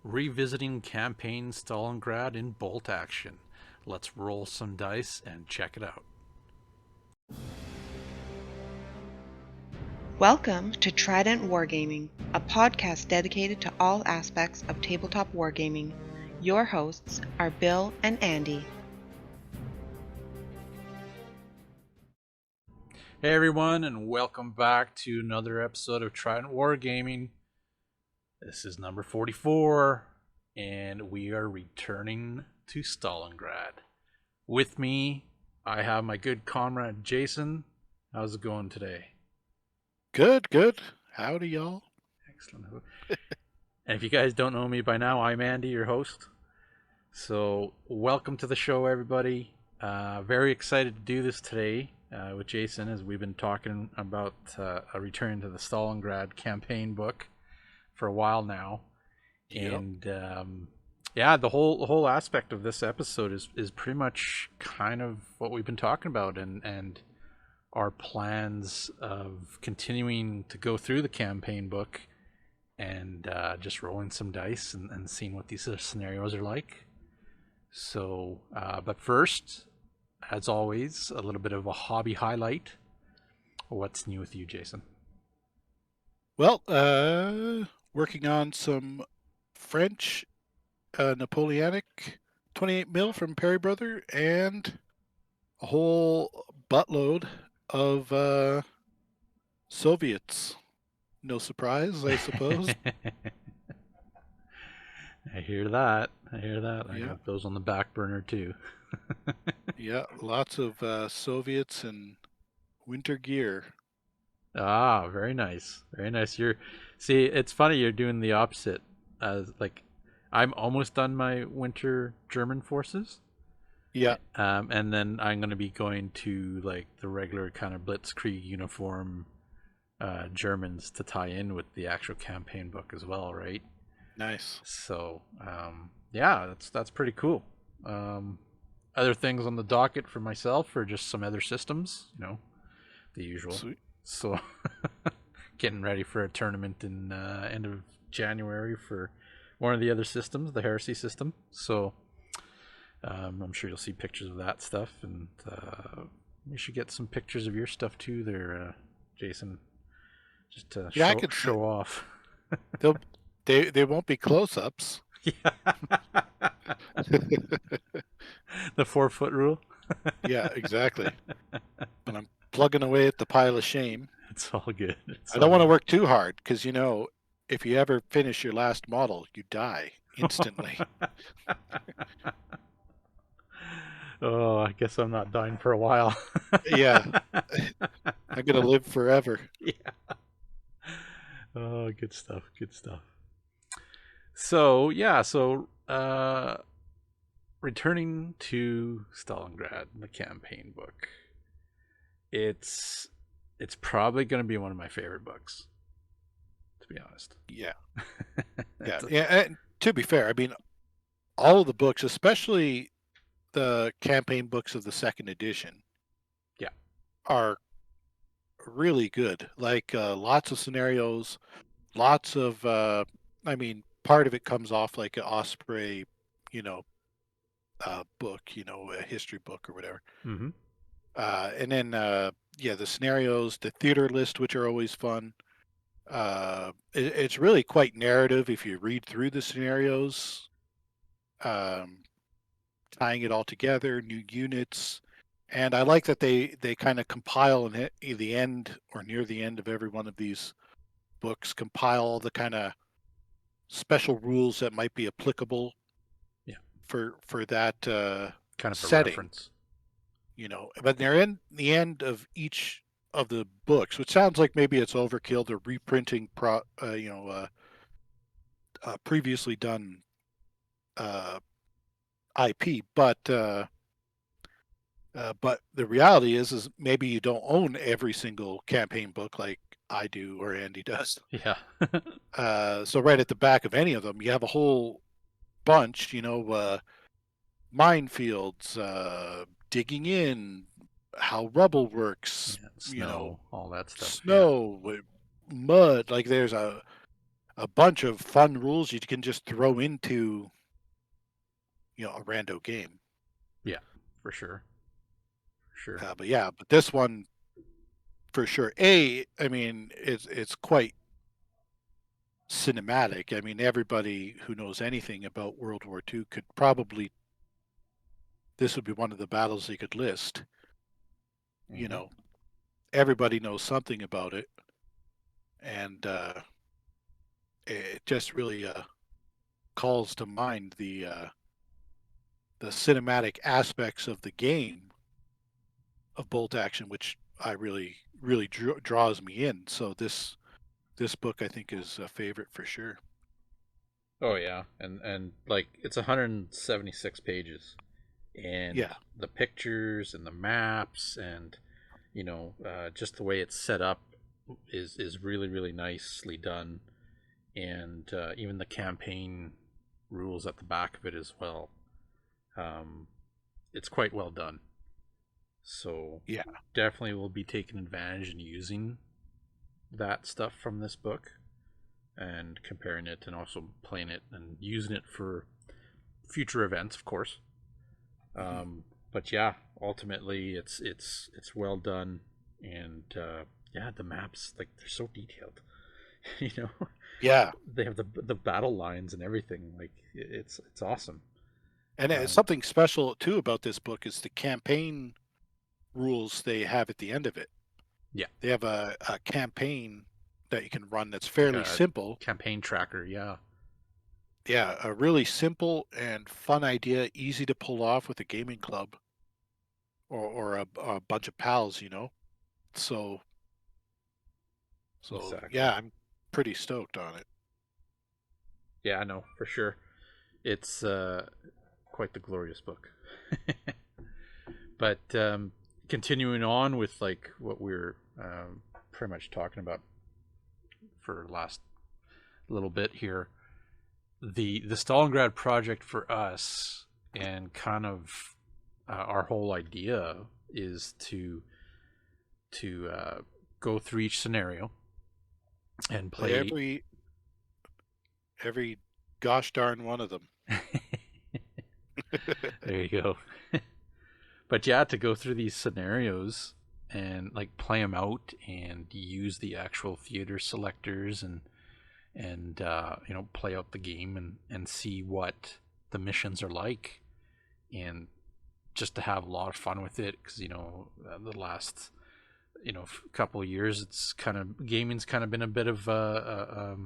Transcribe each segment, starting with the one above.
revisiting campaign Stalingrad in bolt action. Let's roll some dice and check it out. Welcome to Trident Wargaming, a podcast dedicated to all aspects of tabletop wargaming. Your hosts are Bill and Andy. Hey everyone, and welcome back to another episode of Trident Wargaming. This is number 44, and we are returning to Stalingrad. With me, I have my good comrade Jason. How's it going today? Good, good. Howdy, y'all. Excellent. And if you guys don't know me by now, I'm Andy, your host. So, welcome to the show, everybody. Very excited to do this today with Jason, as we've been talking about a return to the Stalingrad Campaign Book for a while now. Yep. And the whole aspect of this episode is pretty much kind of what we've been talking about, and our plans of continuing to go through the campaign book and just rolling some dice and seeing what these scenarios are like. So, but first, as always, a little bit of a hobby highlight. What's new with you, Jason? Well, working on some French Napoleonic 28 mil from Perry Brother and a whole buttload of Soviets. No surprise, I suppose. I hear that. I Yeah. got those on the back burner too. Yeah, lots of Soviets and winter gear. Ah, very nice. Very nice. See, it's funny you're doing the opposite. Like, I'm almost done my winter German forces. Yeah. And then I'm going to be going to like the regular kind of Blitzkrieg uniform Germans to tie in with the actual campaign book as well, right? Nice. So, that's pretty cool. Other things on the docket for myself are just some other systems, the usual. Sweet. So, getting ready for a tournament in end of January for one of the other systems, the Heresy system. So, I'm sure you'll see pictures of that stuff, and you should get some pictures of your stuff too there, Jason, just to Yeah, I could show off. They won't be close-ups. Yeah. The 4-foot rule. Yeah, exactly. And I'm plugging away at the pile of shame. It's all good. I don't want to work too hard because, if you ever finish your last model, you die instantly. Oh, I guess I'm not dying for a while. Yeah. I'm going to live forever. Yeah. Oh, good stuff. Good stuff. So, returning to Stalingrad, the campaign book. It's probably going to be one of my favorite books, to be honest. Yeah. Yeah. And to be fair, I mean, all of the books, especially the campaign books of the second edition, are really good. Like lots of scenarios, lots of, part of it comes off like an Osprey, book, a history book or whatever. Mm-hmm. And then, the scenarios, the theater list, which are always fun. It's really quite narrative if you read through the scenarios, tying it all together, new units. And I like that they kind of compile in the end or near the end of every one of these books, compile all the kind of special rules that might be applicable for that kind of setting. A reference. But they're in the end of each of the books, which sounds like maybe it's overkill. They're reprinting previously done IP, but the reality is maybe you don't own every single campaign book like I do or Andy does. Yeah. So right at the back of any of them, you have a whole bunch, minefields, digging in, how rubble works, snow, all that stuff. snow, mud. Like there's a bunch of fun rules you can just throw into, a rando game. Yeah, for sure. Sure. But this one, for sure. I mean, it's quite cinematic. I mean, everybody who knows anything about World War II could probably, this would be one of the battles they could list. Mm-hmm. Everybody knows something about it, and it just really calls to mind the cinematic aspects of the game of bolt action, which I really draws me in. So this book I think is a favorite for sure. Oh yeah, and like it's 176 pages, and Yeah, the pictures and the maps and just the way it's set up is really really nicely done, and even the campaign rules at the back of it as well. Um, it's quite well done. So yeah, definitely will be taking advantage and using that stuff from this book and comparing it and also playing it and using it for future events, of course. But yeah, ultimately it's well done, and yeah, the maps, like, they're so detailed. you know, yeah. they have the battle lines and everything. Like it's awesome. And something special too about this book is the campaign rules they have at the end of it. Yeah, They have a campaign that you can run that's like fairly a simple. campaign tracker. Yeah, Yeah, a really simple and fun idea, easy to pull off with a gaming club or a bunch of pals. So exactly. yeah, I'm pretty stoked on it. Yeah, I know for sure. It's quite the glorious book. But continuing on with like what we're pretty much talking about for the last little bit here, the Stalingrad project for us, and kind of our whole idea is to go through each scenario and play. Every gosh darn one of them. There you go. But yeah, to go through these scenarios and like play them out and use the actual theater selectors and play out the game and see what the missions are like, and just to have a lot of fun with it, because the last couple of years, it's kind of gaming's kind of been a bit of a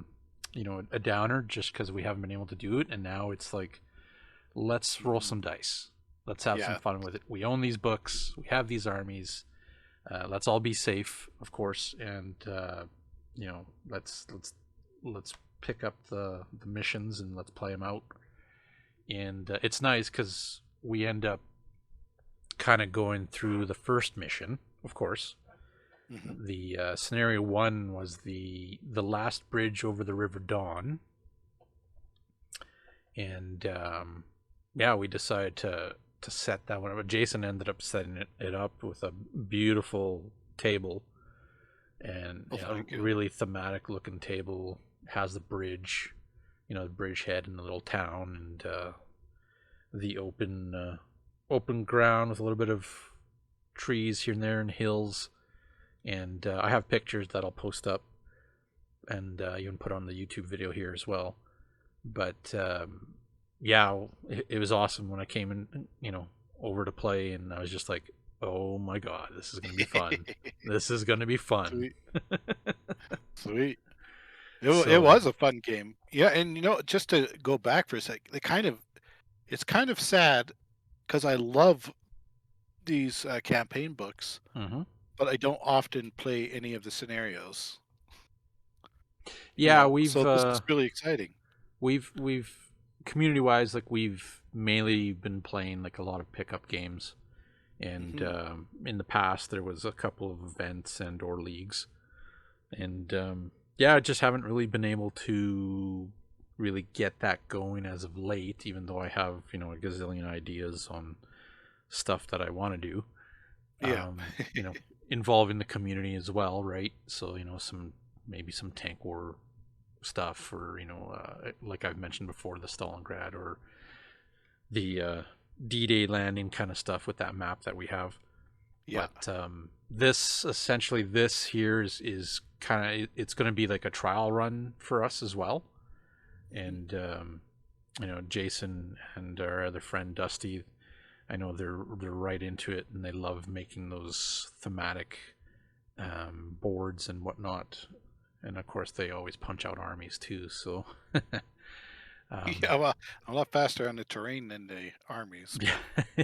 downer, just because we haven't been able to do it, and now it's like, let's roll some dice, let's have some Yeah, fun with it. We own these books, we have these armies, let's all be safe, of course, and let's pick up the missions and let's play them out. And it's nice because we end up kind of going through the first mission, of course. The scenario one was the last bridge over the River Dawn, and yeah, we decided to set that one up. Jason ended up setting it up with a beautiful table, and really thematic looking table. Has the bridge, the bridge head in the little town, and the open ground with a little bit of trees here and there and hills. And I have pictures that I'll post up, and you can put on the YouTube video here as well. But yeah, it was awesome when I came in, over to play, and I was just like, oh my god, this is gonna be fun. This is gonna be fun. Sweet. Sweet. It was a fun game. Yeah, and just to go back for a sec, it's kind of sad because I love these campaign books, but I don't often play any of the scenarios. Yeah, So this is really exciting. We've community wise, like, we've mainly been playing like a lot of pickup games, and in the past there was a couple of events and or leagues, and yeah, I just haven't really been able to really get that going as of late, even though I have a gazillion ideas on stuff that I want to do. Yeah. Involving the community as well, right? So maybe some tank war stuff, or like I've mentioned before, the Stalingrad or the D-Day landing kind of stuff with that map that we have. Yeah. But this here is kind of, it's going to be like a trial run for us as well. And Jason and our other friend Dusty, I know they're right into it, and they love making those thematic boards and whatnot. And of course, they always punch out armies too. So yeah, well, I'm a lot faster on the terrain than the armies. Yeah,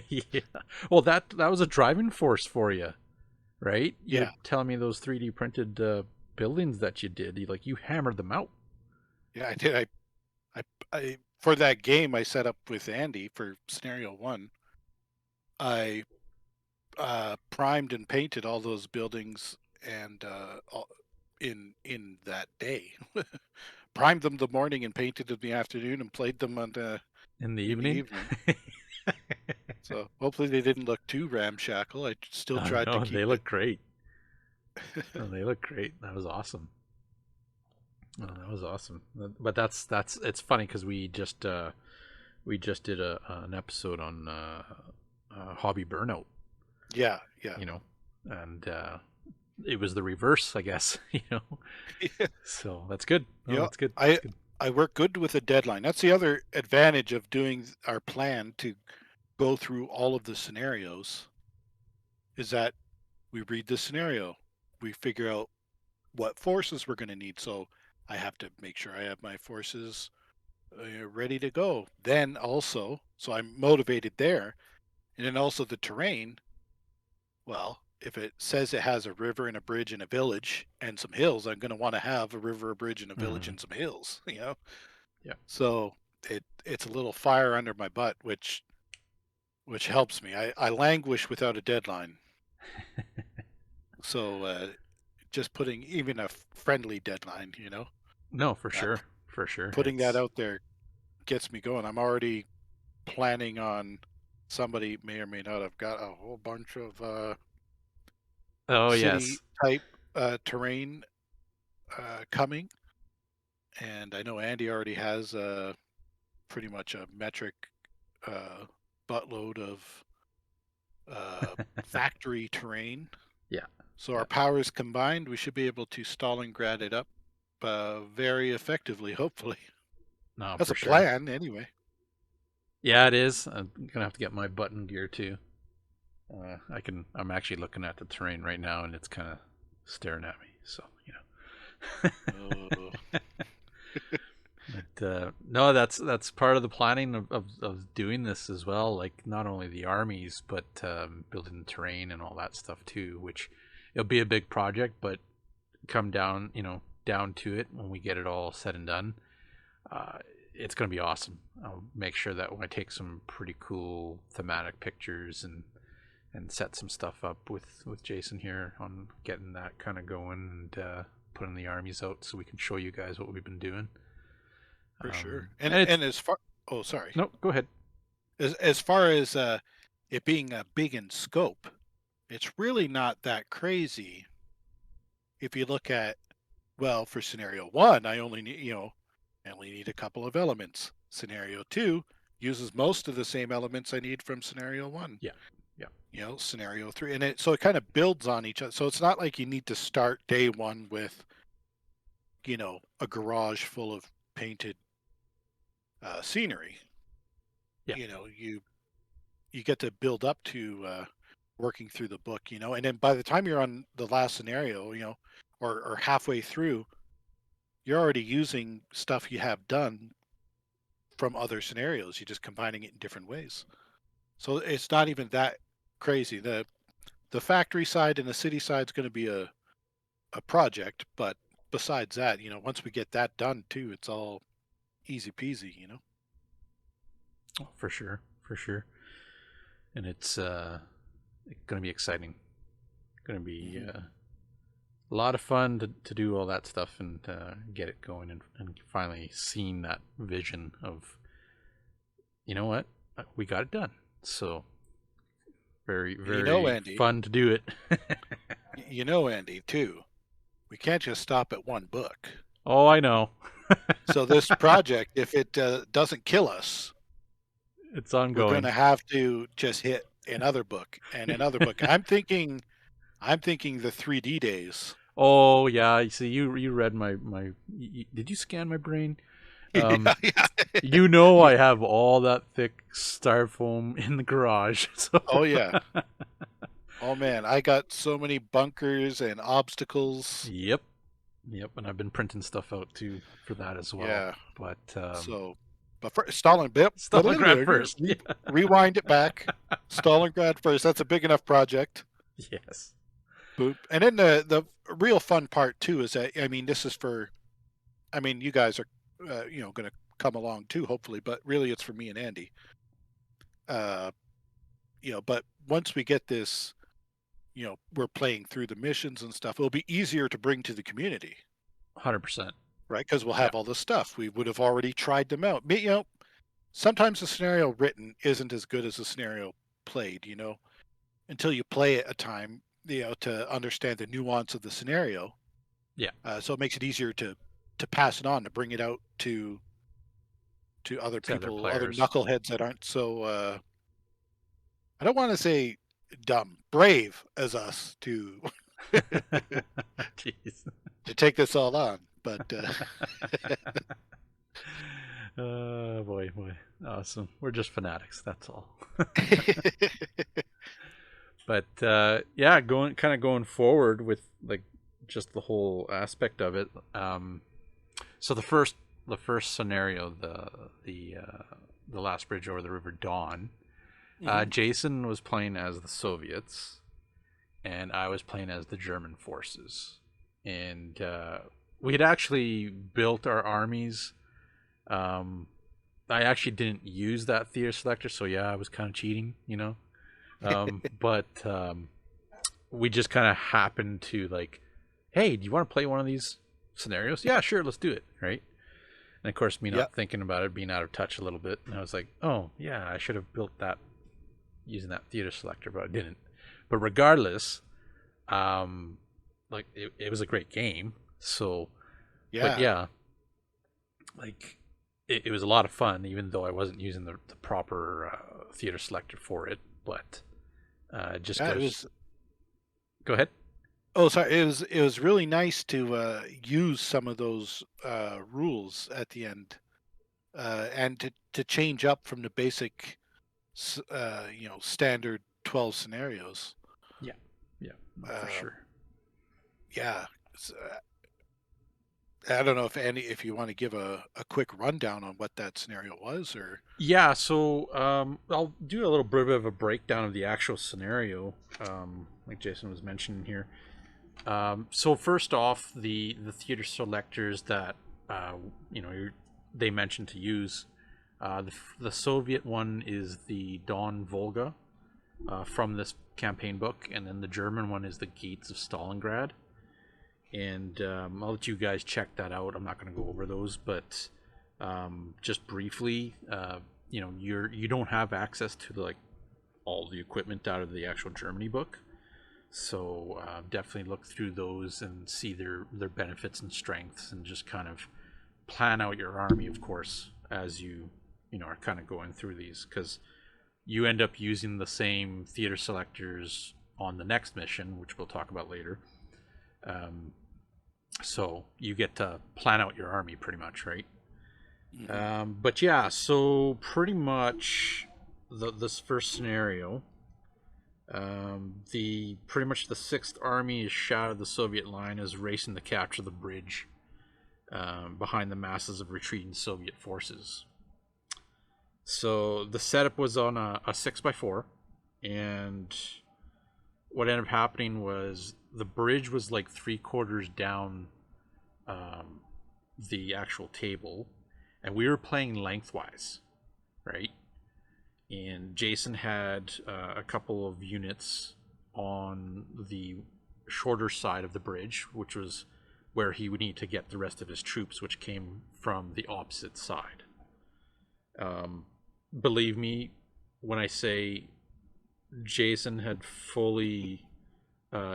yeah. Well, that was a driving force for you, right? You were telling me those 3D printed buildings that you did. You hammered them out. Yeah, I did. I for that game I set up with Andy for scenario 1. I primed and painted all those buildings, and in that day. Primed them the morning and painted them the afternoon, and played them in the evening. So hopefully they didn't look too ramshackle. I still tried to keep they look great. They look great. That was awesome. Oh, that was awesome. But that's it's funny because we just did an episode on hobby burnout. Yeah. And it was the reverse, I guess. Yeah. So that's good. That's good. I work good with a deadline. That's the other advantage of doing our plan to go through all of the scenarios, is that we read the scenario, we figure out what forces we're going to need. So I have to make sure I have my forces ready to go. Then also, so I'm motivated there. And then also the terrain. Well, if it says it has a river and a bridge and a village and some hills, I'm going to want to have a river, a bridge, and a village and some hills, Yeah. So it's a little fire under my butt, which helps me. I languish without a deadline. So just putting even a friendly deadline, No, for sure. Putting that out there gets me going. I'm already planning on, somebody may or may not have got a whole bunch of city type terrain coming, and I know Andy already has pretty much a metric buttload of factory terrain. Yeah. So our powers combined, we should be able to Stalingrad it up very effectively, hopefully. No, that's a plan anyway. Yeah, it is. I'm gonna have to get my button gear too. I'm actually looking at the terrain right now, and it's kind of staring at me. So But no, that's part of the planning of doing this as well. Like, not only the armies, but building the terrain and all that stuff too. Which it'll be a big project, but come down to it when we get it all said and done. It's going to be awesome. I'll make sure that when I take some pretty cool thematic pictures and set some stuff up with Jason here on getting that kind of going, and putting the armies out so we can show you guys what we've been doing. For sure. And as far, oh, sorry. No, go ahead. As far as it being big in scope, it's really not that crazy. If you look at, well, for scenario 1, I only need a couple of elements. Scenario 2 uses most of the same elements I need from scenario 1. Yeah. Scenario 3, and so it kind of builds on each other. So it's not like you need to start day 1 with, a garage full of painted scenery. Yeah. You get to build up to working through the book, and then by the time you're on the last scenario, or halfway through, you're already using stuff you have done from other scenarios. You're just combining it in different ways. So it's not even that crazy. The factory side and the city side is going to be a project, but besides that, once we get that done too, it's all easy peasy, Oh, for sure. And it's going to be exciting. Going to be a lot of fun to do all that stuff and get it going, and finally seeing that vision of, what, we got it done. So very, very Andy, fun to do it. Andy, too, we can't just stop at one book. Oh, I know. So this project, if it doesn't kill us, it's ongoing. We're going to have to just hit another book and another book. I'm thinking the 3D days. Oh yeah, you see, you read my did you scan my brain? Yeah. You know, I have all that thick styrofoam in the garage. So. Oh yeah. Oh man, I got so many bunkers and obstacles. Yep, and I've been printing stuff out too for that as well. Yeah. But but for Stalingrad first. Rewind it back. Stalingrad first. That's a big enough project. Yes. Boop. And then the real fun part too is that, I mean, this is for, I mean, you guys are going to come along too, hopefully, but really it's for me and Andy. But once we get this, we're playing through the missions and stuff, it'll be easier to bring to the community. 100%. Right? Because we'll have all this stuff. We would have already tried them out. Sometimes the scenario written isn't as good as the scenario played, until you play it a time, to understand the nuance of the scenario. Yeah. So it makes it easier to pass it on, to bring it out to other people, other knuckleheads that aren't so, I don't want to say dumb, brave as us to to take this all on. But boy, awesome. We're just fanatics, that's all. But yeah, going forward with like just the whole aspect of it. So the first scenario, the last bridge over the River Dawn. Jason was playing as the Soviets, and I was playing as the German forces. And we had actually built our armies. I actually didn't use that theater selector, so yeah, I was kind of cheating, but we just kind of happened to like, hey, do you want to play one of these scenarios? Yeah, sure, let's do it, right? And of course, me not thinking about it, being out of touch a little bit, and I was like, oh yeah, I should have built that using that theater selector, but I didn't. But regardless, like it was a great game. So but yeah, like it was a lot of fun, even though I wasn't using the proper theater selector for it. But just goes. Go ahead. Oh, sorry. It was really nice to use some of those rules at the end, and to change up from the basic, standard 12 scenarios. Yeah, for sure. Yeah. I don't know if you want to give a quick rundown on what that scenario was, or. Yeah, so I'll do a little bit of a breakdown of the actual scenario, like Jason was mentioning here. So first off, the theater selectors that they mentioned to use, the Soviet one is the Don Volga from this campaign book, and then the German one is the Gates of Stalingrad. And I'll let you guys check that out. I'm not going to go over those, but just briefly, you don't have access to like all the equipment out of the actual Germany book. So definitely look through those and see their benefits and strengths, and just kind of plan out your army, of course, as you are kind of going through these, because you end up using the same theater selectors on the next mission, which we'll talk about later. So you get to plan out your army pretty much, right? Mm-hmm. But yeah, so pretty much this first scenario. Pretty much the 6th Army is shot of the Soviet line, is racing to capture the bridge behind the masses of retreating Soviet forces. So the setup was on a 6x4, and what ended up happening was the bridge was like 3/4 down the actual table, and we were playing lengthwise, right? And Jason had a couple of units on the shorter side of the bridge, which was where he would need to get the rest of his troops, which came from the opposite side. Believe me when I say Jason had fully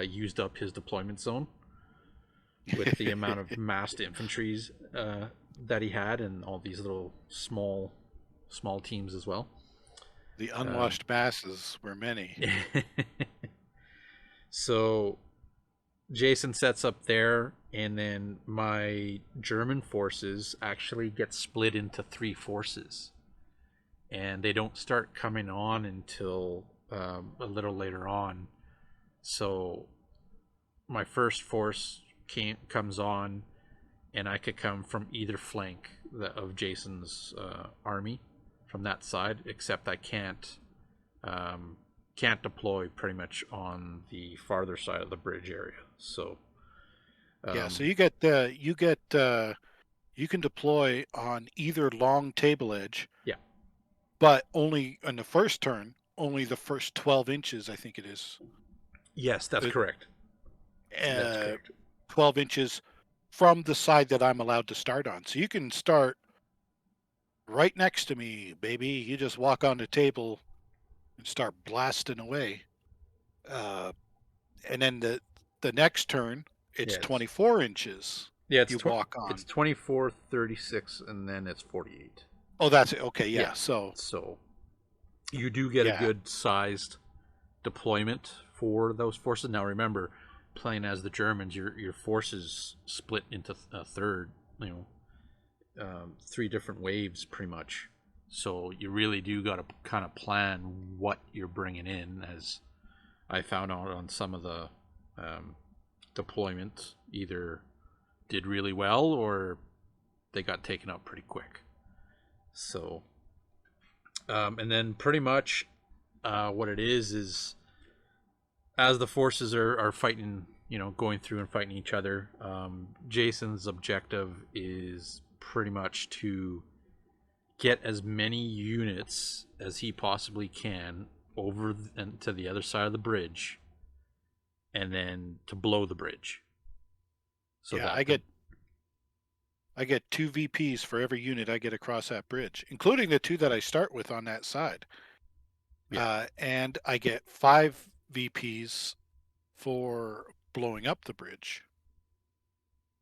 used up his deployment zone with the amount of massed infantries that he had, and all these little small teams as well. The unwashed masses were many. So Jason sets up there, and then my German forces actually get split into 3 forces, and they don't start coming on until a little later on. So my first force comes on, and I could come from either flank of Jason's army from that side, except I can't deploy pretty much on the farther side of the bridge area. So so you can deploy on either long table edge. Yeah. But only on the first turn, only the first 12 inches, I think it is. Yes, that's correct. That's correct. 12 inches from the side that I'm allowed to start on. So you can start right next to me, baby. You just walk on the table and start blasting away. And then the next turn, it's 24 inches. Yeah, it's you walk on. It's 24, 36, and then it's 48. Oh, that's it. Okay, yeah. So you do get a good sized deployment for those forces. Now remember, playing as the Germans, your forces split into a third, 3 different waves pretty much. So you really do got to kind of plan what you're bringing in, as I found out on some of the deployments either did really well or they got taken out pretty quick. So and then pretty much what it is as the forces are fighting, going through and fighting each other, Jason's objective is pretty much to get as many units as he possibly can over and to the other side of the bridge, and then to blow the bridge. So I get 2 VPs for every unit I get across that bridge, including the 2 that I start with on that side. Yeah. And I get 5 VPs for blowing up the bridge.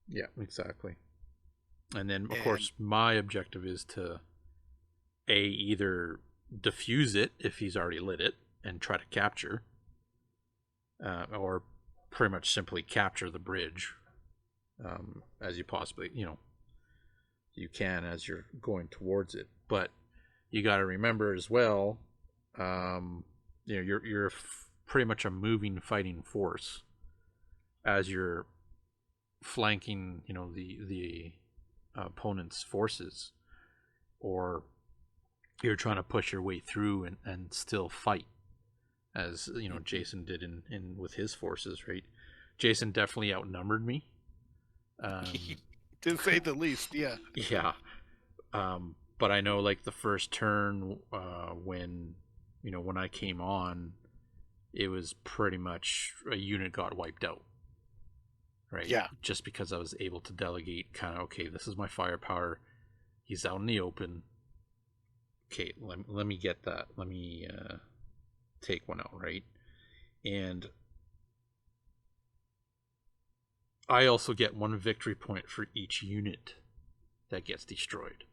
Yeah, exactly. And then, of course, my objective is to either defuse it if he's already lit it and try to capture, or pretty much simply capture the bridge as you possibly, you can as you're going towards it. But you got to remember as well, you're pretty much a moving fighting force as you're flanking, the opponent's forces, or you're trying to push your way through and still fight, as Jason did in with his forces, right? Jason definitely outnumbered me, to say the least. Yeah. But I know, like, the first turn, when I came on, it was pretty much a unit got wiped out, right? Yeah. Just because I was able to delegate kind of, okay, this is my firepower. He's out in the open. Okay, let me get that. Let me take one out, right? And I also get 1 victory point for each unit that gets destroyed.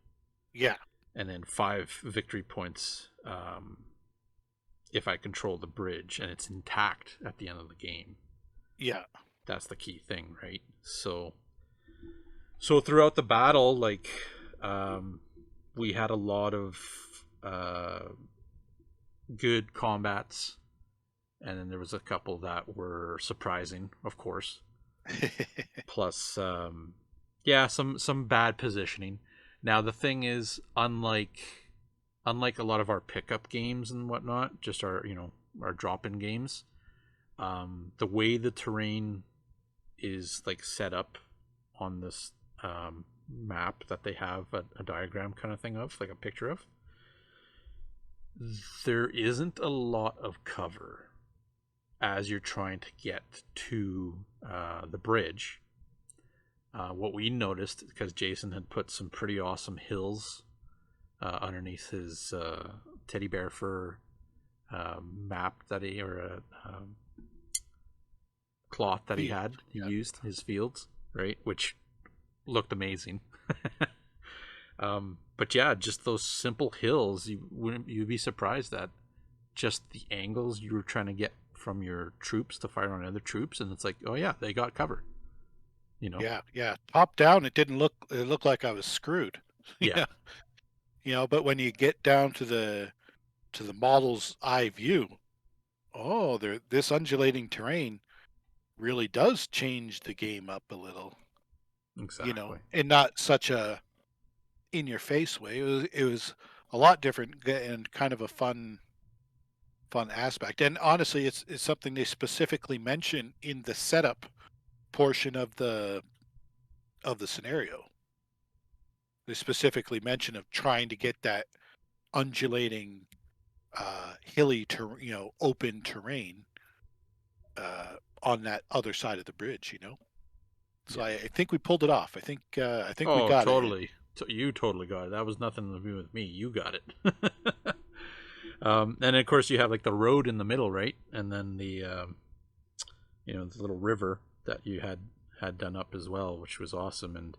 Yeah. And then 5 victory points if I control the bridge and it's intact at the end of the game. Yeah. That's the key thing, right? So throughout the battle, like, we had a lot of good combats, and then there was a couple that were surprising, of course. Plus some bad positioning. Now the thing is, unlike a lot of our pickup games and whatnot, just our drop-in games, the way the terrain is, like, set up on this map that they have a diagram kind of thing of, like a picture of, there isn't a lot of cover as you're trying to get to the bridge. What we noticed, because Jason had put some pretty awesome hills underneath his teddy bear fur map that cloth that he used his fields, right, which looked amazing. But yeah, just those simple hills, you'd be surprised at just the angles you were trying to get from your troops to fire on other troops, and it's like, oh yeah, they got cover. Yeah. Top down, it looked like I was screwed. Yeah. But when you get down to the model's eye view, this undulating terrain really does change the game up a little. Exactly. And not such a in your face way. It was a lot different and kind of a fun aspect. And honestly, it's something they specifically mention in the setup portion of the scenario. They specifically mention of trying to get that undulating, hilly, open terrain on that other side of the bridge. So I think we pulled it off. I think we got totally. it. You totally got it. That was nothing to do with me. You got it. And of course you have like the road in the middle, right? And then the the little river that you had done up as well, which was awesome. And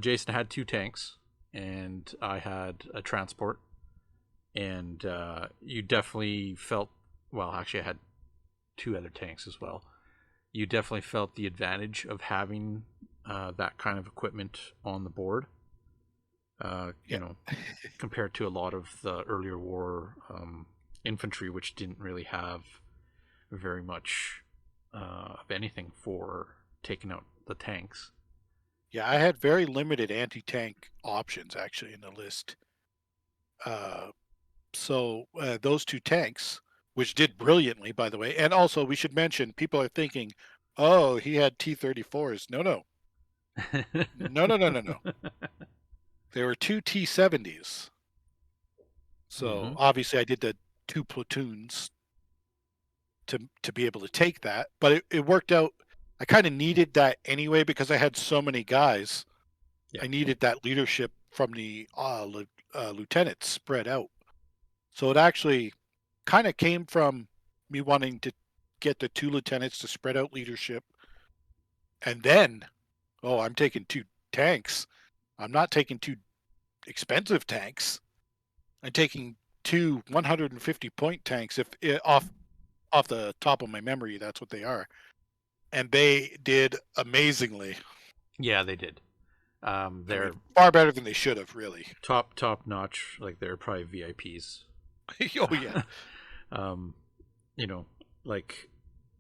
Jason had 2 tanks, and I had a transport, and you definitely felt, well, actually I had 2 other tanks as well. You definitely felt the advantage of having that kind of equipment on the board. Compared to a lot of the earlier war infantry, which didn't really have very much of anything for taking out the tanks. Yeah, I had very limited anti-tank options actually in the list. So those 2 tanks, which did brilliantly, by the way, and also we should mention, people are thinking, oh, he had T-34s. No. No. There were 2 T-70s. So obviously I did the 2 platoons to be able to take that, but it worked out. I kind of needed that anyway because I had so many guys. Yeah. I needed that leadership from the lieutenants spread out. So it actually kind of came from me wanting to get the 2 lieutenants to spread out leadership. And then, I'm taking 2 tanks. I'm not taking 2 expensive tanks. I'm taking 2 150-point tanks. If off the top of my memory, that's what they are. And they did amazingly. Yeah, they did. They're far better than they should have, really. Top notch. Like, they're probably VIPs. Oh yeah. Like,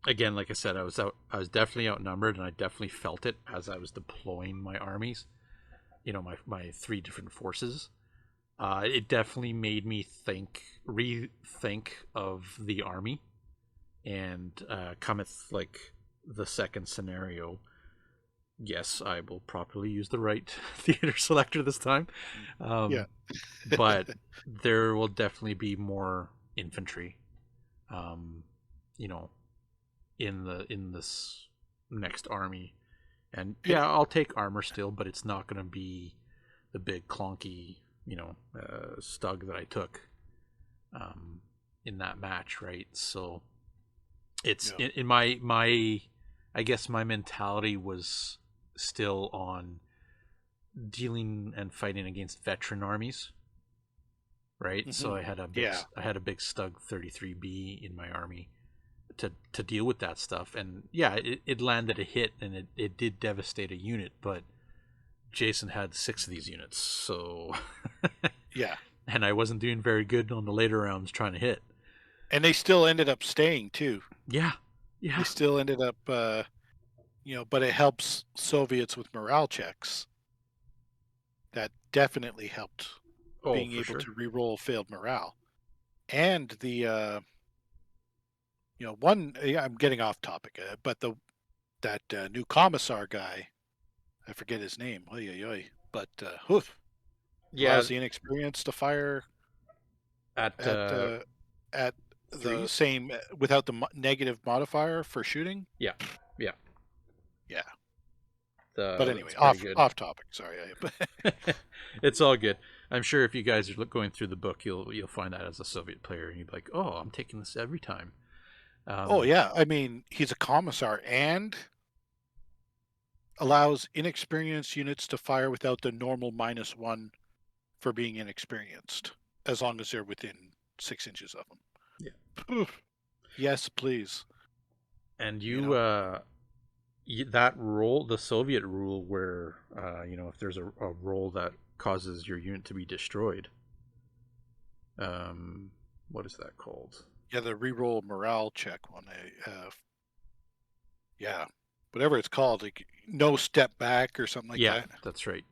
again, like I said, I was definitely outnumbered, and I definitely felt it as I was deploying my armies. My 3 different forces. It definitely made me rethink of the army, and cometh like the second scenario. Yes, I will properly use the right theater selector this time. But there will definitely be more infantry, in this next army. And yeah, I'll take armor still, but it's not going to be the big clunky, stug that I took in that match, right? So it's in my I guess my mentality was still on dealing and fighting against veteran armies, right? So I had a big Stug 33B in my army to deal with that stuff, and it landed a hit, and it did devastate a unit, but Jason had 6 of these units, so and I wasn't doing very good on the later rounds trying to hit, and they still ended up staying too. They still ended up but it helps Soviets with morale checks. That definitely helped being able to re-roll failed morale. And the I'm getting off topic, but that new commissar guy, I forget his name. But allows the inexperienced to fire at the same without the negative modifier for shooting. Yeah. But anyway, off topic. Sorry. It's all good. I'm sure if you guys are going through the book, you'll find that as a Soviet player, and you'll be like, "Oh, I'm taking this every time." I mean, he's a commissar and allows inexperienced units to fire without the normal -1 for being inexperienced, as long as they're within 6 inches of them. Yeah. Yes, please. And that rule, the Soviet rule, where if there's a roll that causes your unit to be destroyed, what is that called? Yeah, the reroll morale check one. Yeah, whatever it's called, like no step back or something like that. Yeah, that's right.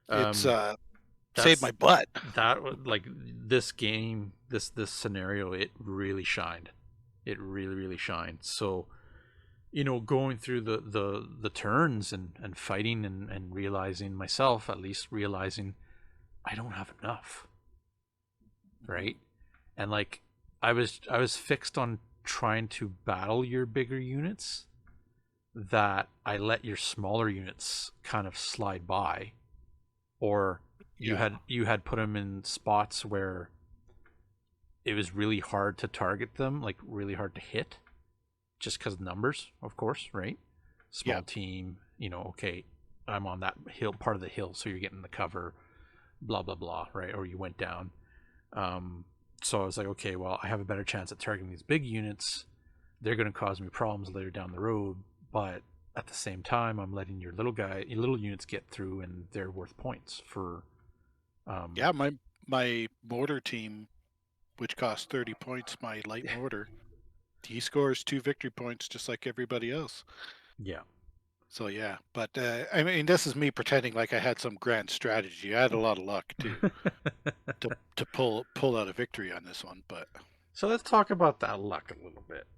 It's saved my butt. That, like, this game, this scenario, it really shined. It really shined. So, going through the turns and fighting and realizing myself, at least realizing I don't have enough, right? And like I was fixed on trying to battle your bigger units, that I let your smaller units kind of slide by, or you had put them in spots where it was really hard to target them, like really hard to hit, just because of numbers, of course, right? Small team, okay, I'm on that hill, part of the hill, so you're getting the cover, blah blah blah, right? Or you went down. So I was like, okay, well, I have a better chance at targeting these big units. They're going to cause me problems later down the road, but at the same time, I'm letting your little units get through, and they're worth points for. My mortar team, which costs 30 points, my light mortar, he scores 2 victory points just like everybody else. Yeah. So yeah, but I mean, this is me pretending like I had some grand strategy. I had a lot of luck too to pull out a victory on this one. But so let's talk about that luck a little bit.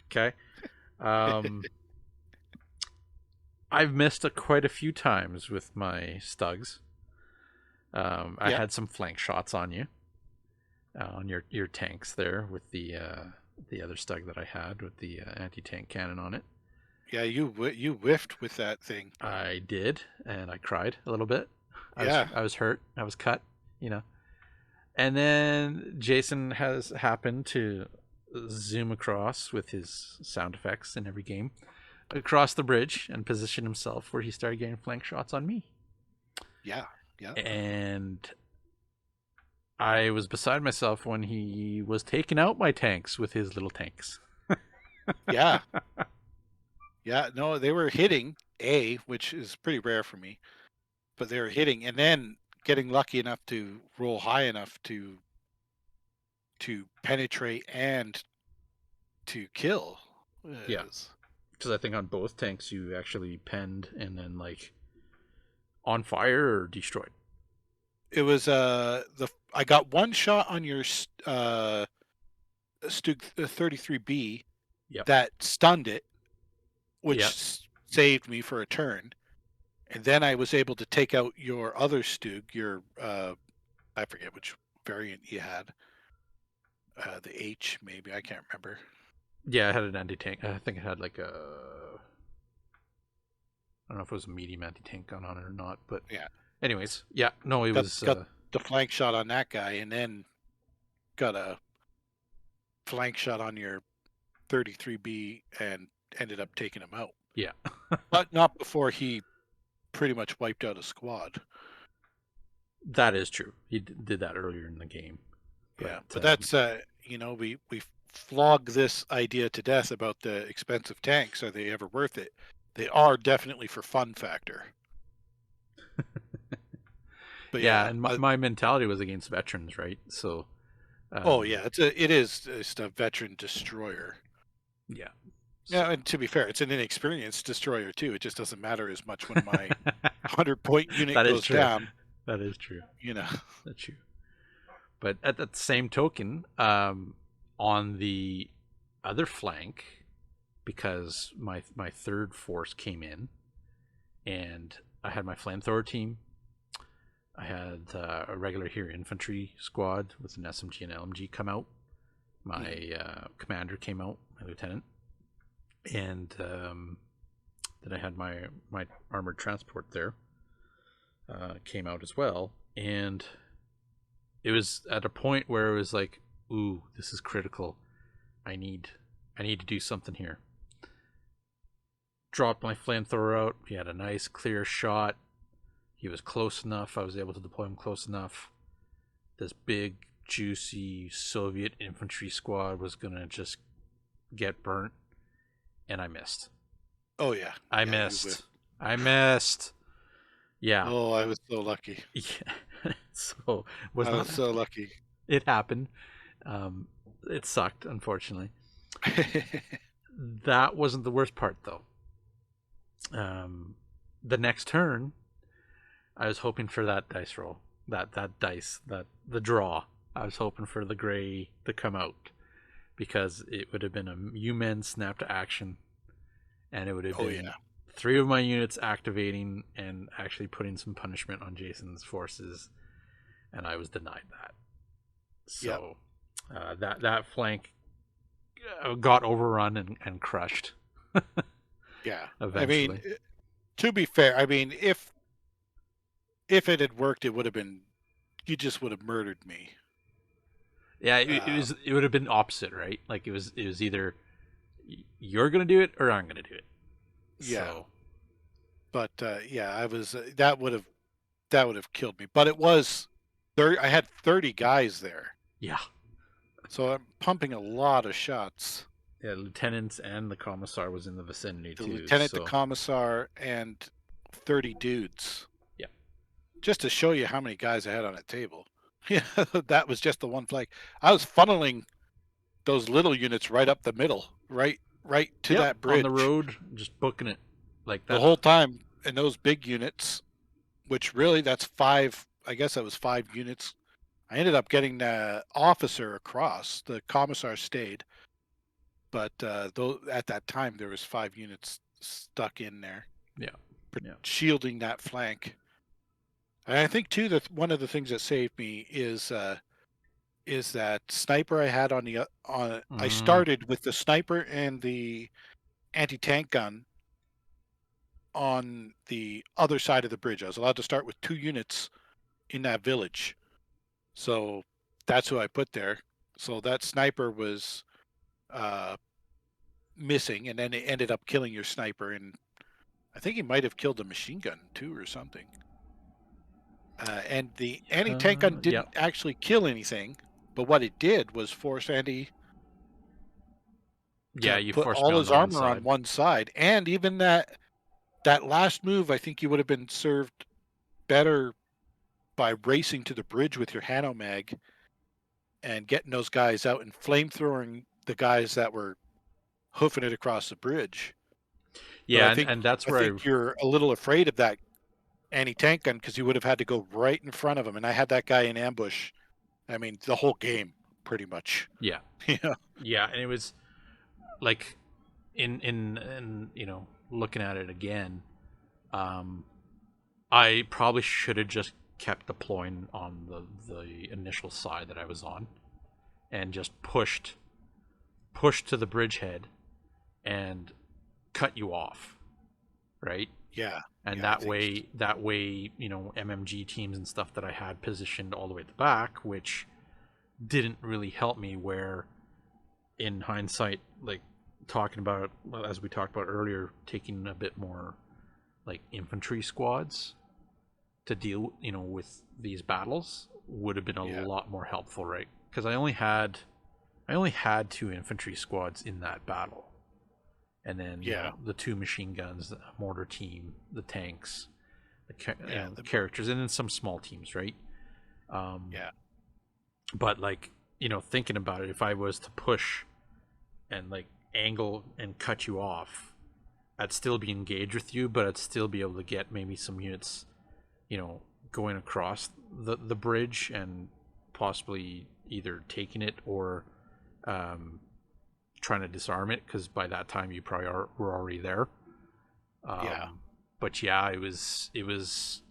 Okay. I've missed quite a few times with my Stugs. I had some flank shots on you, on your tanks there with the other Stug that I had with the anti-tank cannon on it. Yeah, you whiffed with that thing. I did, and I cried a little bit. I was hurt. I was cut, And then Jason has happened to zoom across with his sound effects in every game, across the bridge, and position himself where he started getting flank shots on me. Yeah. And I was beside myself when he was taking out my tanks with his little tanks. Yeah. Yeah, no, they were hitting which is pretty rare for me, but they were hitting and then getting lucky enough to roll high enough to penetrate and to kill. Yes, because I think on both tanks you actually penned and then like on fire or destroyed. It was I got one shot on your Stug 33B that stunned it, which saved me for a turn. And then I was able to take out your other Stug, your I forget which variant you had. The H maybe, I can't remember. Yeah, I had an anti-tank. I think it had like a, I don't know if it was a medium anti-tank gun on it or not, but anyways, it was got the flank shot on that guy, and then got a flank shot on your 33B and ended up taking him out. Yeah. But not before he pretty much wiped out a squad. That is true. He did that earlier in the game. But that's we flog this idea to death about the expensive tanks. Are they ever worth it? They are definitely for fun factor. But and my mentality was against veterans, right? So it is just a veteran destroyer. Yeah. Yeah, and to be fair, it's an inexperienced destroyer too. It just doesn't matter as much when my 100-point unit goes down. That is true. That's true. But at the same token, on the other flank, because my third force came in, and I had my flamethrower team, I had a regular here infantry squad with an SMG and LMG come out. My commander came out, my lieutenant, and then I had my armored transport there came out as well, and it was at a point where it was like, ooh, this is critical. I need to do something here. dropped my flamethrower out. He had a nice clear shot. He was close enough. I was able to deploy him close enough. This big, juicy Soviet infantry squad was going to just get burnt. And I missed. Oh, yeah. I missed. Yeah. Oh, I was so lucky. Yeah. So I was so lucky. It happened. It sucked, unfortunately. That wasn't the worst part, though. The next turn, I was hoping for that dice roll, the draw. I was hoping for the gray to come out, because it would have been a U-Men snap to action, and it would have been 3 of my units activating and actually putting some punishment on Jason's forces, and I was denied that. So that flank got overrun and crushed. Yeah. Eventually. I mean, to be fair, I mean, if it had worked, it would have been, you just would have murdered me. Yeah, it would have been opposite, right? Like it was either you're gonna do it or I'm gonna do it. Yeah. So. But I was that would have killed me. But it was I had 30 guys there. Yeah. So I'm pumping a lot of shots. Yeah, lieutenants and the commissar was in the vicinity too. The lieutenant, the commissar, and 30 dudes. Yeah. Just to show you how many guys I had on a table. Yeah, that was just the one flag. I was funneling those little units right up the middle, right to that bridge. On the road, just booking it like that. The whole time. And those big units, which really that's 5, I guess that was 5 units. I ended up getting the officer across. The commissar stayed. But though at that time there was 5 units stuck in there. Yeah. Shielding that flank. And I think too that one of the things that saved me is that sniper I had on the I started with the sniper and the anti-tank gun on the other side of the bridge. I was allowed to start with 2 units in that village. So that's who I put there. So that sniper was missing, and then it ended up killing your sniper, and I think he might have killed a machine gun too or something. And the anti-tank gun didn't actually kill anything, but what it did was force Andy you put all his armor on one side. And even that last move, I think you would have been served better by racing to the bridge with your Hanomag and getting those guys out and flamethrowing the guys that were hoofing it across the bridge. Yeah, and that's where I think you're a little afraid of that anti-tank gun because you would have had to go right in front of him, and I had that guy in ambush. I mean, the whole game, pretty much. Yeah. Yeah, and it was like in looking at it again, I probably should have just kept deploying on the initial side that I was on, and just pushed to the bridgehead and cut you off, right? Yeah. And that way, MMG teams and stuff that I had positioned all the way at the back, which didn't really help me, where in hindsight, like talking about, as we talked about earlier, taking a bit more like infantry squads to deal, with these battles would have been a lot more helpful, right? Because I only had 2 infantry squads in that battle. And then the 2 machine guns, the mortar team, the tanks, the characters, and then some small teams, right? But like, thinking about it, if I was to push and like angle and cut you off, I'd still be engaged with you, but I'd still be able to get maybe some units, going across the bridge and possibly either taking it or trying to disarm it, because by that time you probably were already there. But it was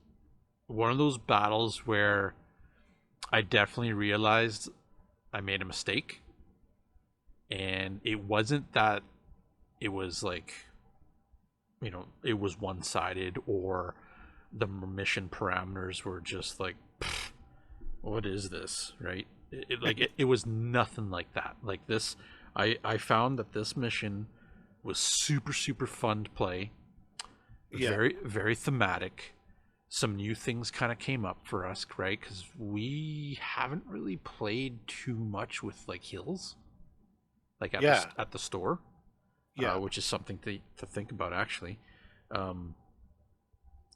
one of those battles where I definitely realized I made a mistake, and it wasn't that it was like, it was one-sided or the mission parameters were just like, what is this, right? It was nothing like that. Like this, I found that this mission was super, super fun to play. Yeah. Very, very thematic. Some new things kind of came up for us, right? Because we haven't really played too much with like hills, like at the store, which is something to think about actually.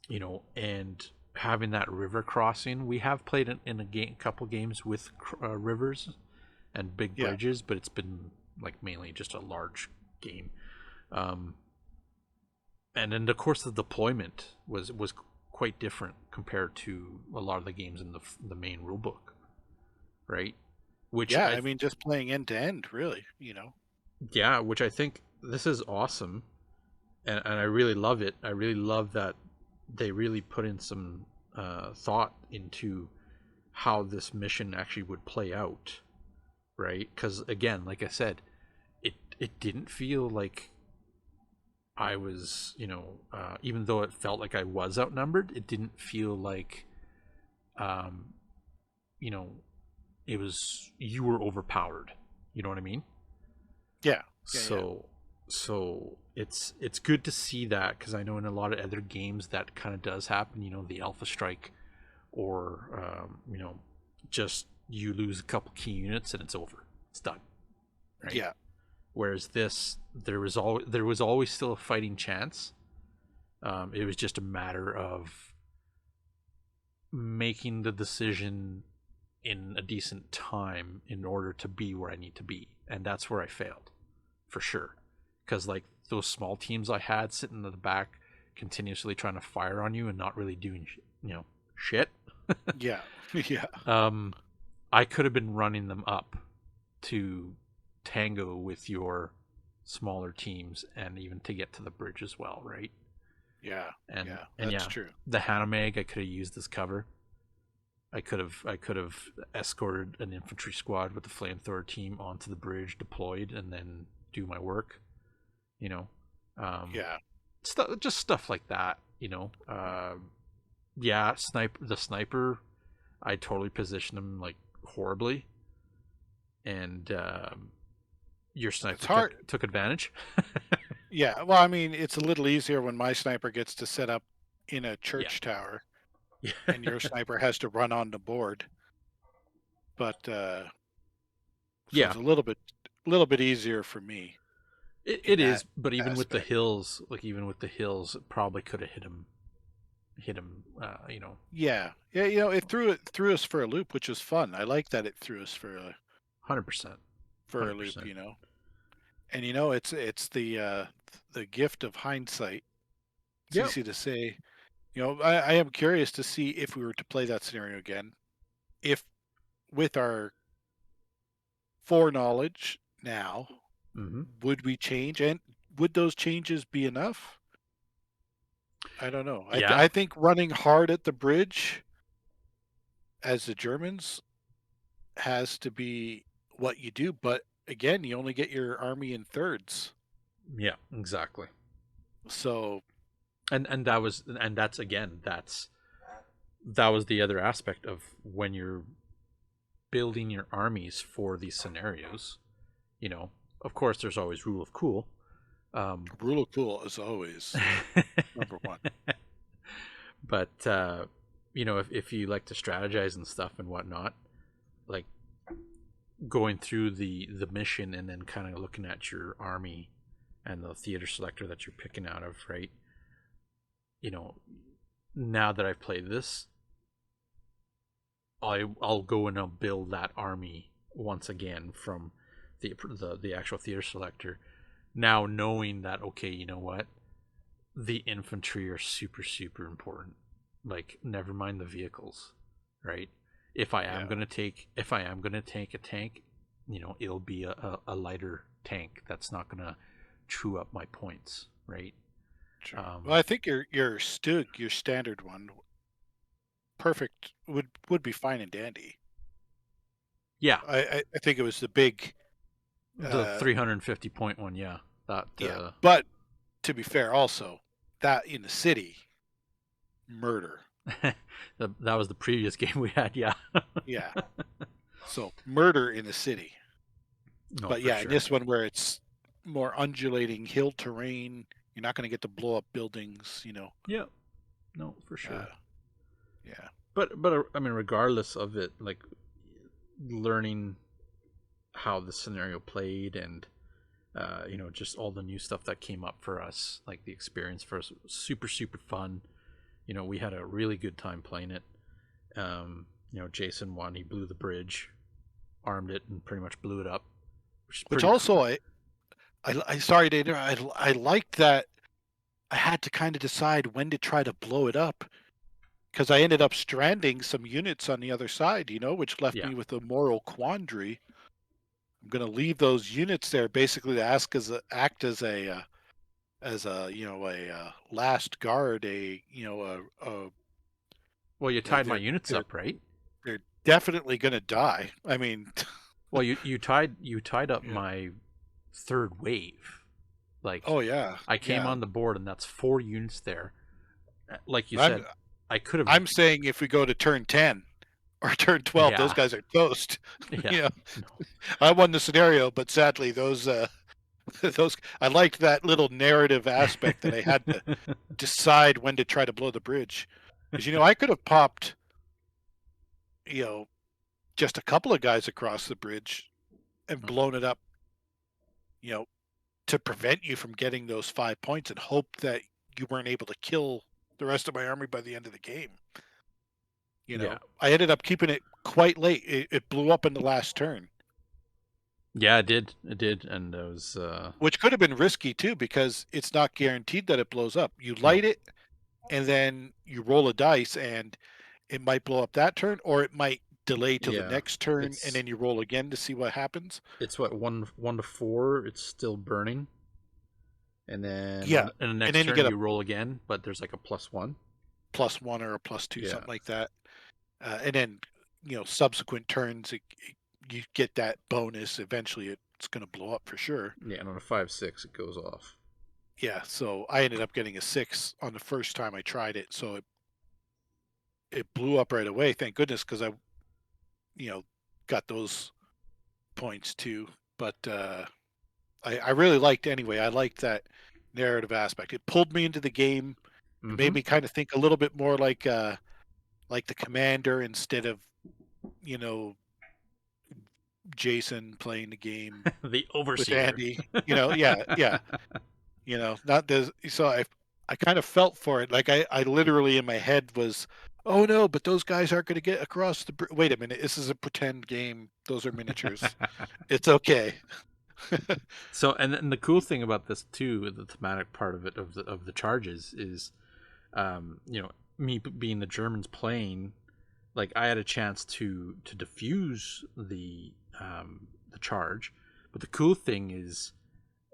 You know, and having that river crossing, we have played in a couple games with rivers and big bridges, but it's been like mainly just a large game. And then of course the deployment was quite different compared to a lot of the games in the main rule book, right? Which I mean, just playing end to end, really, you know. Yeah, which I think this is awesome, and I really love it. I really love that they really put in some thought into how this mission actually would play out, right? Because again, like I said, it didn't feel like I was, you know, even though it felt like I was outnumbered, it didn't feel like, you know, it was you were overpowered. You know what I mean? Yeah. So it's good to see that, because I know in a lot of other games that kind of does happen. You know, the alpha strike, or you know, just you lose a couple key units and it's over. It's done. Right? Yeah. Whereas this, there was always still a fighting chance. It was just a matter of making the decision in a decent time in order to be where I need to be, and that's where I failed, for sure. Because like those small teams I had sitting in the back, continuously trying to fire on you and not really doing shit. Yeah. I could have been running them up to tango with your smaller teams, and even to get to the bridge as well, right? Yeah. And that's true. The Hanameg I could have used as cover. I could have escorted an infantry squad with the flamethrower team onto the bridge, deployed, and then do my work. You know, just stuff like that. You know, the sniper, I totally positioned him like horribly, and your sniper took advantage. Yeah, well, I mean, it's a little easier when my sniper gets to set up in a church tower, and your sniper has to run on the board. But so it's a little bit easier for me. It is, but even with the hills, it probably could have hit him. You know. Yeah. You know, it threw us for a loop, which was fun. I like that it threw us for 100%. For a loop, you know. And you know, it's the gift of hindsight. It's easy to say. You know, I am curious to see if we were to play that scenario again, if with our foreknowledge now, would we change, and would those changes be enough? I don't know. I think running hard at the bridge, as the Germans, has to be what you do, but again, you only get your army in thirds. Yeah, exactly. So, and that was the other aspect of when you're building your armies for these scenarios. You know, of course, there's always rule of cool. Rule of cool is always number one. But you know, if you like to strategize and stuff and whatnot, like going through the mission and then kind of looking at your army and the theater selector that you're picking out of, right? You know, now that I've played this, I'll go and I'll build that army once again from the actual theater selector. Now knowing that, okay, you know what, the infantry are super, super important. Like, never mind the vehicles, right? If I am gonna take a tank, you know, it'll be a lighter tank that's not gonna chew up my points, right? Sure. Well, I think your Stug, your standard one, perfect would be fine and dandy. Yeah, I think it was the big, the 350 point one. Yeah, that. But to be fair, also that in the city, murder. That was the previous game we had. Yeah. So murder in the city. No, but yeah, sure. In this one where it's more undulating hill terrain. You're not going to get to blow up buildings, you know. Yeah, no, for sure. Yeah. But I mean, regardless of it, like learning how the scenario played and you know, just all the new stuff that came up for us, like the experience for us was super fun. You know, we had a really good time playing it. You know, Jason won. He blew the bridge, armed it, and pretty much blew it up. Which also, cool. I sorry to interrupt. I liked that I had to kind of decide when to try to blow it up, because I ended up stranding some units on the other side, you know, which left me with a moral quandary. I'm going to leave those units there basically to act as a you know, a last guard, you know, well, you tied my units up, right? They're definitely going to die. I mean, well, you tied up my third wave. Like, oh yeah, I came on the board, and that's 4 units there. Like you said, I could have. I'm saying if we go to turn 10 or turn 12, those guys are toast. Yeah. You know, I won the scenario, but sadly, those I liked that little narrative aspect that I had to decide when to try to blow the bridge, because you know I could have popped, you know, just a couple of guys across the bridge and blown it up, you know, to prevent you from getting those 5 points and hope that you weren't able to kill the rest of my army by the end of the game. You know, I ended up keeping it quite late. It blew up in the last turn. Yeah, it did. It did, and it was which could have been risky too, because it's not guaranteed that it blows up. You light it, and then you roll a dice, and it might blow up that turn, or it might delay to the next turn, and then you roll again to see what happens. It's what 1 to 4. It's still burning, and then in the next turn you roll again, but there's like a +1, or a +2, something like that. And then, you know, subsequent turns, you get that bonus. Eventually, it's going to blow up for sure. Yeah, and on a 5/6, it goes off. Yeah, so I ended up getting a 6 on the first time I tried it, so it blew up right away. Thank goodness, because I, you know, got those points too. But I really liked anyway. I liked that narrative aspect. It pulled me into the game. It made me kind of think a little bit more like the commander instead of, you know, Jason playing the game the overseer with Andy. You know, yeah. You know, not this. So I kind of felt for it. Like I literally in my head was, oh no, but those guys aren't going to get across the. Wait a minute, this is a pretend game. Those are miniatures. It's okay. So, and the cool thing about this too, the thematic part of it, of the charges, is, you know, me being the Germans playing, like I had a chance to diffuse the charge. But the cool thing is,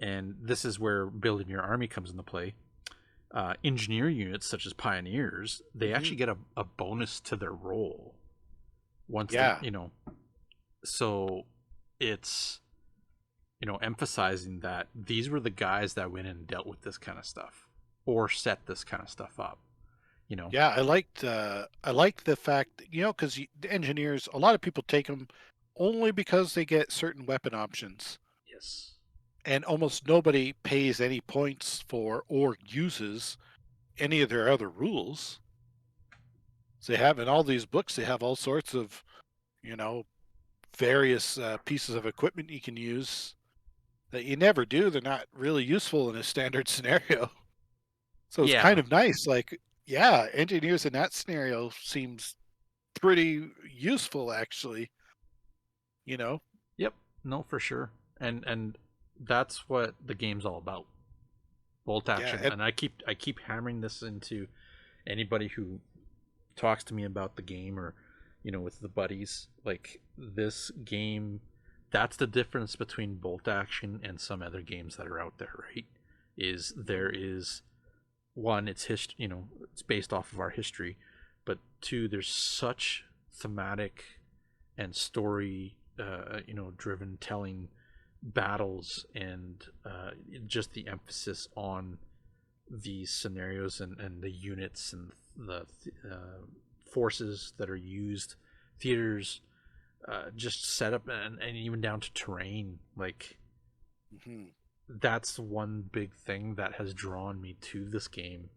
and this is where building your army comes into play, engineer units such as pioneers, they actually get a bonus to their roll once they, you know, so it's, you know, emphasizing that these were the guys that went in and dealt with this kind of stuff or set this kind of stuff up, you know. Yeah, I liked the fact, you know, because the engineers, a lot of people take them only because they get certain weapon options. Yes. And almost nobody pays any points for or uses any of their other rules. So they have in all these books, they have all sorts of, you know, various pieces of equipment you can use that you never do. They're not really useful in a standard scenario. So it's kind of nice. Like, yeah, engineers in that scenario seems pretty useful, actually. You know? Yep. No, for sure. And that's what the game's all about. Bolt action. And I keep hammering this into anybody who talks to me about the game, or, you know, with the buddies. Like, this game, that's the difference between bolt action and some other games that are out there, right? Is there is one, it's you know, it's based off of our history, but 2, there's such thematic and story you know, driven telling battles, and just the emphasis on these scenarios and the units and the forces that are used, theaters, just set up, and even down to terrain. Like, that's one big thing that has drawn me to this game,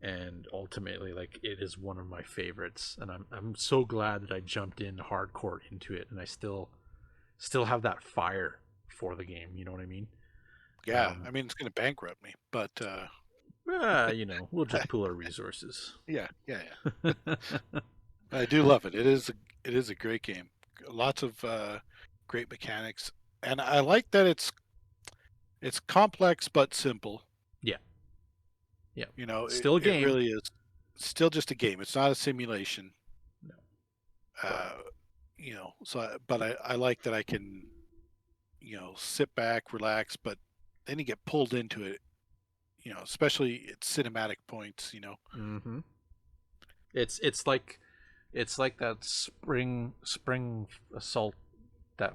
and ultimately, like, it is one of my favorites, and I'm so glad that I jumped in hardcore into it, and I still have that fire for the game. You know what I mean? Yeah, I mean, it's going to bankrupt me, but we'll just pool our resources. yeah. I do love it. It is a great game. Lots of great mechanics, and I like that it's complex but simple. Yeah. Yeah. You know, Still a it game. really is still just a game. It's not a simulation. No. But I like that I can, sit back, relax, but then you get pulled into it, especially at cinematic points, Mm-hmm. It's like that spring assault that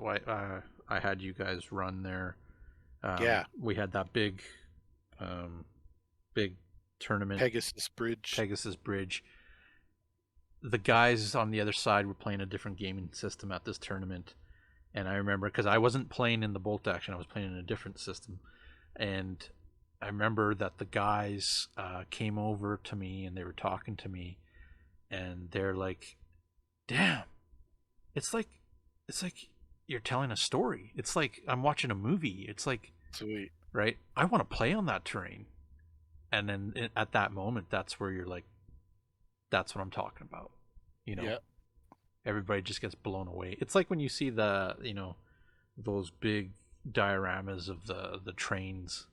I had you guys run there. Yeah. We had that um, big tournament, Pegasus Bridge. The guys on the other side were playing a different gaming system at this tournament, and I remember, because I wasn't playing in the bolt action, I was playing in a different system, and I remember that the guys came over to me and they were talking to me, and they're like, "Damn, it's like you're telling a story. It's like I'm watching a movie. It's like, sweet, right? I want to play on that terrain." And then at that moment, that's where you're like, "That's what I'm talking about." Yeah. Everybody just gets blown away. It's like when you see those big dioramas of the trains.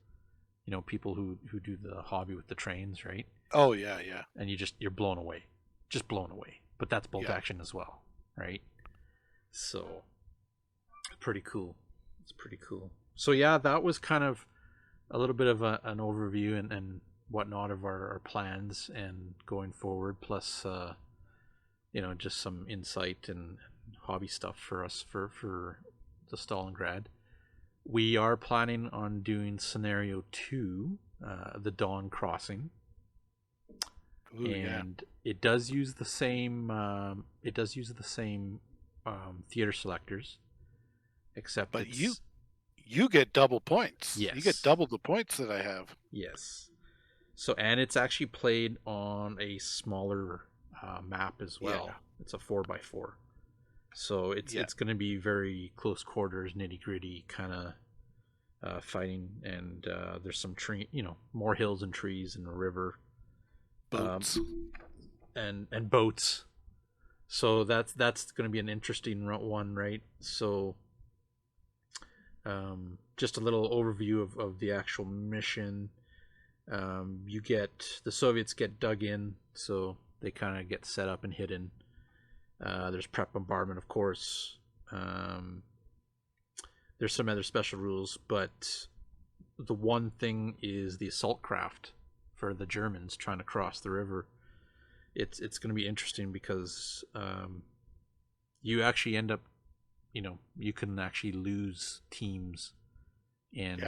People who do the hobby with the trains, right? Oh yeah. And you're blown away, just blown away. But that's bolt action as well, right? So pretty cool. It's pretty cool. So yeah, that was kind of a little bit of an overview and whatnot of our plans and going forward, plus just some insight and hobby stuff for us for the Stalingrad. We are planning on doing scenario 2, the Dawn Crossing. Ooh, and it does use the same theater selectors, except but you get double points. Yes. You get double the points that I have. Yes. So, and it's actually played on a smaller map as well. Yeah. It's a 4x4. So it's going to be very close quarters, nitty gritty kind of fighting, and there's some more hills and trees and a river, boats, and boats. So that's going to be an interesting one, right? So, just a little overview of the actual mission. The Soviets get dug in, so they kind of get set up and hidden. There's prep bombardment, of course. There's some other special rules, but the one thing is the assault craft for the Germans trying to cross the river. It's going to be interesting because you actually end up, you can actually lose teams, and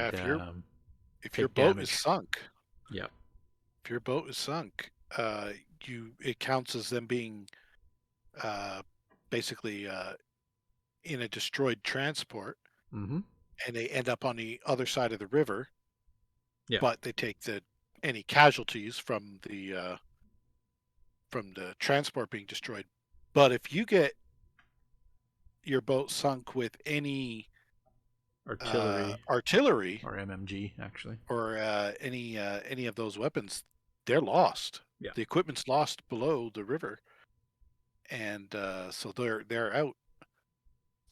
if your boat is sunk, yeah, if your boat is sunk, it counts as them being basically in a destroyed transport, and they end up on the other side of the river. Yeah. But they take any casualties from the transport being destroyed. But if you get your boat sunk with any artillery or MMG actually, or any of those weapons, they're lost. Yeah. The equipment's lost below the river, and so they're out.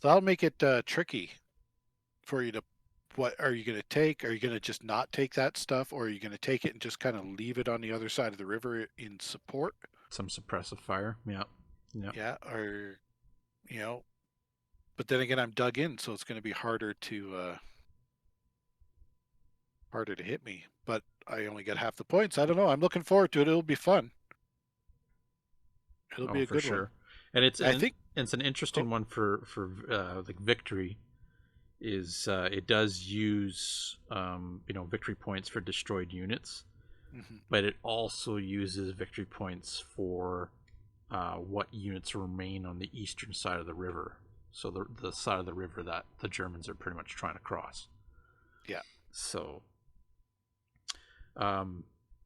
So that'll make it tricky for you to. What are you going to take? Are you going to just not take that stuff, or are you going to take it and just kind of leave it on the other side of the river in support? Some suppressive fire, yeah. Yeah, or but then again, I'm dug in, so it's going to be harder to hit me. But I only get half the points. I don't know. I'm looking forward to it. It'll be fun. It'll be a good one. And it's an interesting one for like victory. Is it does use victory points for destroyed units, but it also uses victory points for what units remain on the eastern side of the river. So the side of the river that the Germans are pretty much trying to cross. Yeah. So,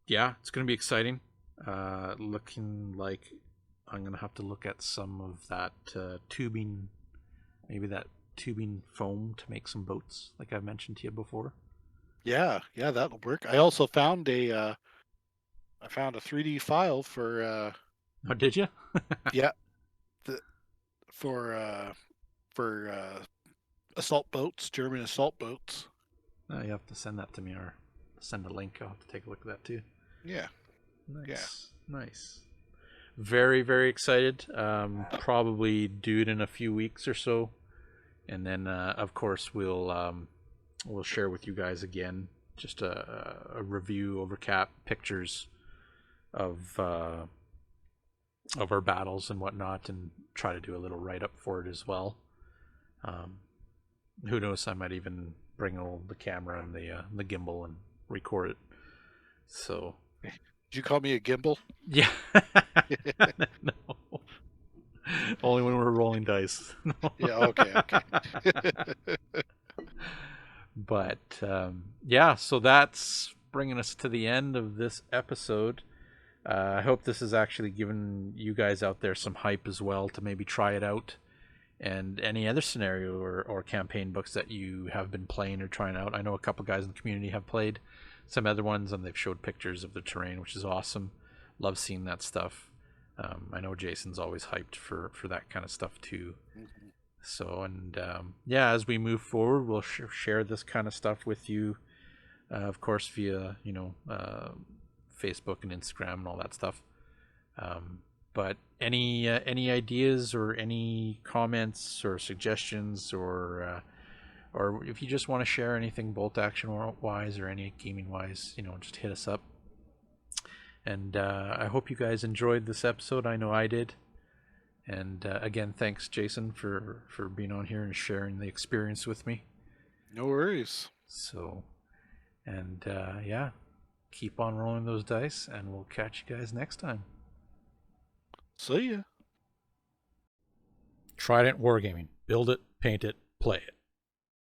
yeah, it's going to be exciting. Looking like I'm going to have to look at some of that tubing, maybe that tubing foam to make some boats, like I've mentioned to you before. Yeah, that'll work. I also found a 3D file for Oh, did you? yeah, the, for assault boats, German assault boats. You have to send that to me or send a link. I'll have to take a look at that too. Yeah. Nice. Very, very excited. Probably do it in a few weeks or so, and then of course we'll share with you guys again just a review over pictures of our battles and whatnot, and try to do a little write up for it as well. Who knows? I might even bring the camera and the gimbal and record it. So. Did you call me a gimbal? Yeah. No. Only when we're rolling dice. Yeah. Okay. But yeah, so that's bringing us to the end of this episode. I hope this has actually given you guys out there some hype as well to maybe try it out. And any other scenario or campaign books that you have been playing or trying out. I know a couple guys in the community have played some other ones, and they've showed pictures of the terrain, which is awesome. Love seeing that stuff. I know Jason's always hyped for that kind of stuff too. Mm-hmm. So, and yeah, as we move forward, we'll share this kind of stuff with you, of course, via Facebook and Instagram and all that stuff. But any ideas or any comments or suggestions, or if you just want to share anything bolt action wise or any gaming wise, just hit us up. And I hope you guys enjoyed this episode. I know I did. And again, thanks, Jason, for being on here and sharing the experience with me. No worries. So, and yeah, keep on rolling those dice, and we'll catch you guys next time. See ya. Trident Wargaming. Build it, paint it, play it.